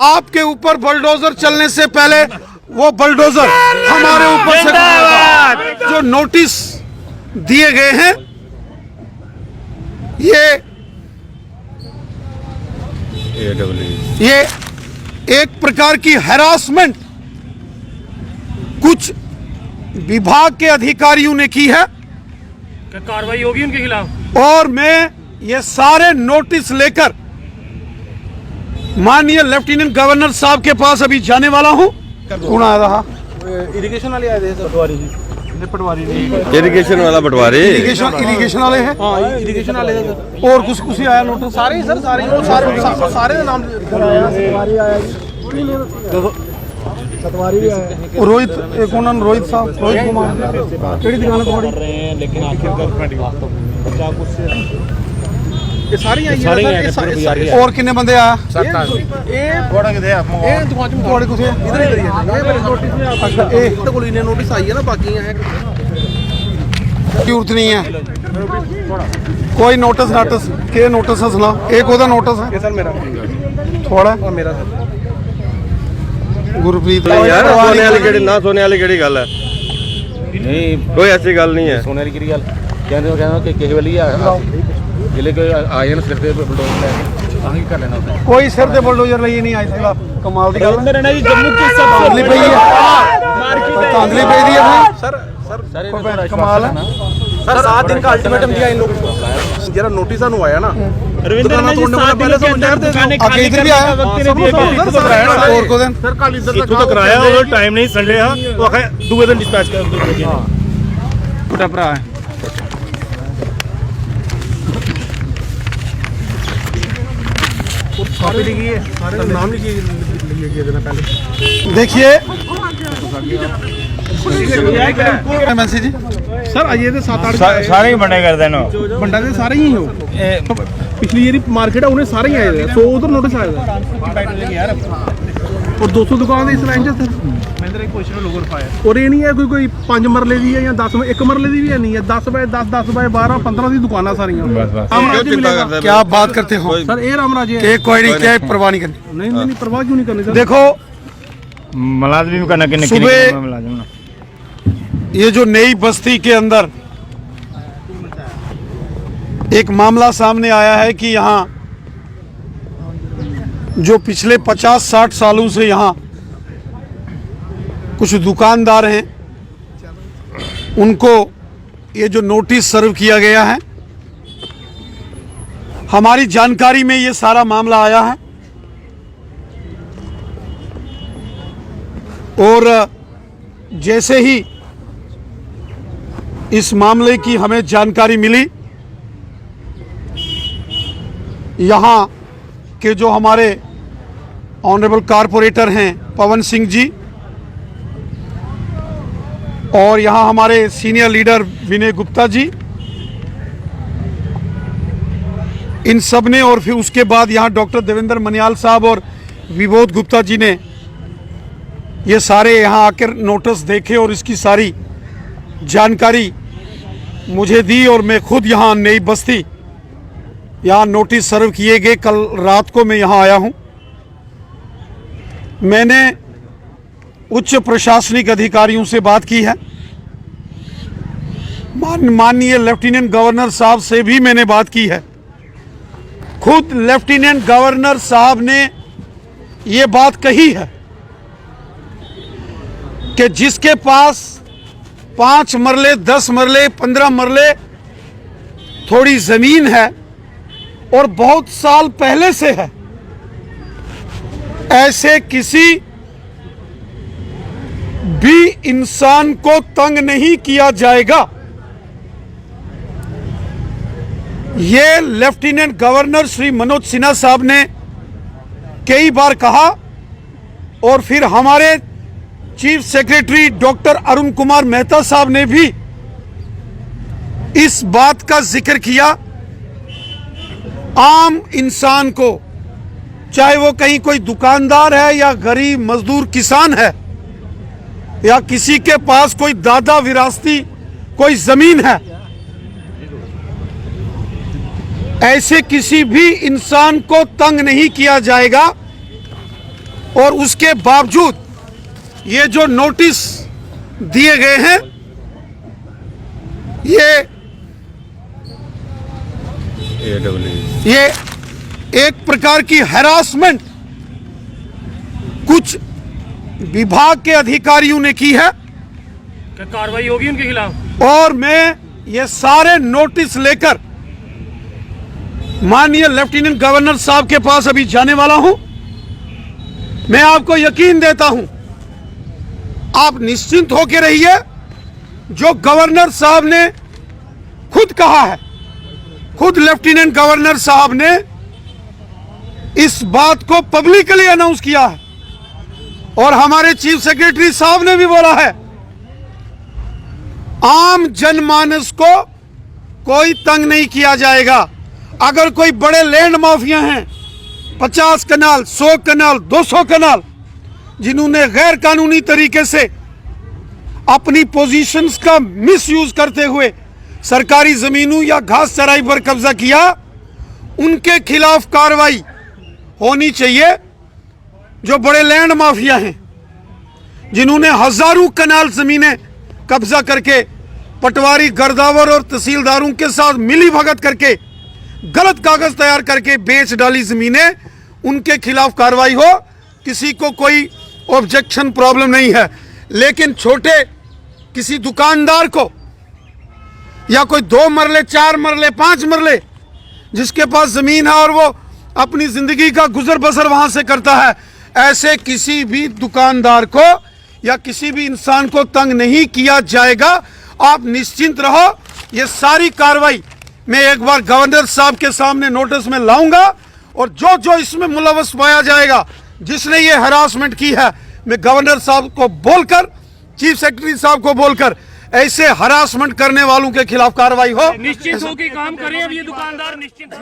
आपके ऊपर बुलडोजर चलने से पहले वो बुलडोजर हमारे ऊपर से गुजरेगा। जो नोटिस दिए गए हैं ये एक प्रकार की हैरासमेंट कुछ विभाग के अधिकारियों ने की है। क्या कार्रवाई होगी उनके खिलाफ? और मैं ये सारे नोटिस लेकर माननीय लेफ्टिनेंट गवर्नर साहब के पास अभी जाने वाला हूं। कौन आया रहा? इरिगेशन वाले आए थे, पटवारी जी। पटवारी नहीं, इरिगेशन वाला पटवारी, इरिगेशन वाले हैं। हाँ, इरिगेशन वाले थे। और कुछ ही आया नोटिस? सारे सर, सारे नाम रोहित, एक उन्होंने रोहित साहब, रोहित कुमार केड़ी दुकान है रहे हैं, लेकिन आखिरकार ये सारे आई और कितने बंदे आया? थोड़े कुछ इधर ही नोटिस आई है ना, बाकी है जरूरत नहीं है कोई नोटिस के नोटिस है सुना। एक ओदा नोटिस है सर मेरा, थोड़ा और मेरा सर गुरप्रीत यार सोने वाली केड़ी ना, सोने वाली केड़ी गल है? नहीं, कोई ऐसी गल नहीं है। सोने वाली की गल कहना कि किसी वाली जिले के आए ना सिर पे बुलडोजर कर लेना होता है। कोई सिर ते बुलडोजर लिए नहीं आई सकता। कमाल दी गल है जी। जम्मू की सब धांधली पई है, धांधली पई दी है सर कमाल है। सर 7 दिन का अल्टीमेटम दिया इन लोगों को। जरा नोटिस आनु आया ना, रविंद्र ने जी 7 दिनों के अंदर दुकानें खाली इधर भी आया और को दिन सर कल इधर इथों तो कराया और टाइम नहीं संडे हां वो आखे दूसरे दिन डिस्पैच कर दो। छोटा भरा है। कॉपी लिखी है, सारे नाम लिखिए देना पहले। देखिए एमएनसी जी सर आइए थे 7-8 सारे ही बंडे कर देना, बंडा के सारे ही हो। पिछली जेरी मार्केट है उन्हें सारे ही आए थे। 100 उधर नोटिस आया था और 200 दुकान इस लाइन च सर। और ये नहीं है कोई 5 मरले दी है या 10 1 मरले दी भी है, नहीं है 10 बाय 10 10 बाय 12 15 दी दुकाना सारियां। क्या आप बात करते हो सर ये रामराज है। कि कोई नहीं, क्या परवाह नहीं करनी? नहीं परवाह क्यों नहीं करनी सर? देखो मुलाजमी भी करना कि सुबह मुलाजिम ना, ये जो नई बस्ती के अंदर एक मामला सामने आया है कि यहाँ जो पिछले 50-60 सालों से यहाँ कुछ दुकानदार हैं, उनको ये जो नोटिस सर्व किया गया है, हमारी जानकारी में ये सारा मामला आया है। और जैसे ही इस मामले की हमें जानकारी मिली, यहाँ के जो हमारे ऑनरेबल कारपोरेटर हैं पवन सिंह जी और यहाँ हमारे सीनियर लीडर विनय गुप्ता जी, इन सब ने, और फिर उसके बाद यहाँ डॉक्टर देवेंद्र मनियाल साहब और विबोध गुप्ता जी ने ये सारे यहाँ आकर नोटिस देखे और इसकी सारी जानकारी मुझे दी। और मैं खुद यहाँ नई बस्ती यहाँ नोटिस सर्व किए गए, कल रात को मैं यहाँ आया हूँ। मैंने उच्च प्रशासनिक अधिकारियों से बात की है, माननीय लेफ्टिनेंट गवर्नर साहब से भी मैंने बात की है। खुद लेफ्टिनेंट गवर्नर साहब ने ये बात कही है कि जिसके पास 5 मरले 10 मरले 15 मरले थोड़ी जमीन है और बहुत साल पहले से है, ऐसे किसी भी इंसान को तंग नहीं किया जाएगा। ये लेफ्टिनेंट गवर्नर श्री मनोज सिन्हा साहब ने कई बार कहा और फिर हमारे chief secretary doctor Arun Kumar Mehta साहब ने भी इस बात का जिक्र किया। आम इंसान को, चाहे वो कहीं कोई दुकानदार है या गरीब मजदूर किसान है या किसी के पास कोई दादा विरासती कोई जमीन है, ऐसे किसी भी इंसान को तंग नहीं किया जाएगा। और उसके बावजूद ये जो नोटिस दिए गए हैं ये एक प्रकार की हैरासमेंट कुछ विभाग के अधिकारियों ने की है। क्या कार्रवाई होगी उनके खिलाफ? और मैं ये सारे नोटिस लेकर माननीय लेफ्टिनेंट गवर्नर साहब के पास अभी जाने वाला हूं। मैं आपको यकीन देता हूं, आप निश्चिंत होकर रहिए। जो गवर्नर साहब ने खुद कहा है, खुद लेफ्टिनेंट गवर्नर साहब ने इस बात को पब्लिकली अनाउंस किया है और हमारे चीफ सेक्रेटरी साहब ने भी बोला है, आम जनमानस को कोई तंग नहीं किया जाएगा। अगर कोई बड़े लैंड माफिया हैं, 50 कनाल, 100 कनाल, 200 कनाल, जिन्होंने गैर कानूनी तरीके से अपनी पोजीशंस का मिसयूज करते हुए सरकारी जमीनों या घास चराई पर कब्जा किया, उनके खिलाफ कार्रवाई होनी चाहिए। जो बड़े लैंड माफिया हैं, जिन्होंने हजारों कनाल जमीनें कब्जा करके पटवारी, गर्दावर और तहसीलदारों के साथ मिली भगत करके गलत कागज तैयार करके बेच डाली जमीनें, उनके खिलाफ कार्रवाई हो। किसी को कोई ऑब्जेक्शन प्रॉब्लम नहीं है। लेकिन छोटे किसी दुकानदार को या कोई 2 मरले, 4 मरले, 5 मरले जिसके पास जमीन है और वो अपनी जिंदगी का गुजर बसर वहां से करता है, ऐसे किसी भी दुकानदार को या किसी भी इंसान को तंग नहीं किया जाएगा। आप निश्चिंत रहो। ये सारी कार्रवाई मैं एक बार गवर्नर साहब के सामने नोटिस में लाऊंगा और जो जो इसमें मुलव्वस पाया जाएगा, जिसने ये हरासमेंट की है, मैं गवर्नर साहब को बोलकर, चीफ सेक्रेटरी साहब को बोलकर ऐसे हरासमेंट करने वालों के खिलाफ कार्रवाई हो। निश्चित होकर काम करें। अब ये दुकानदार निश्चित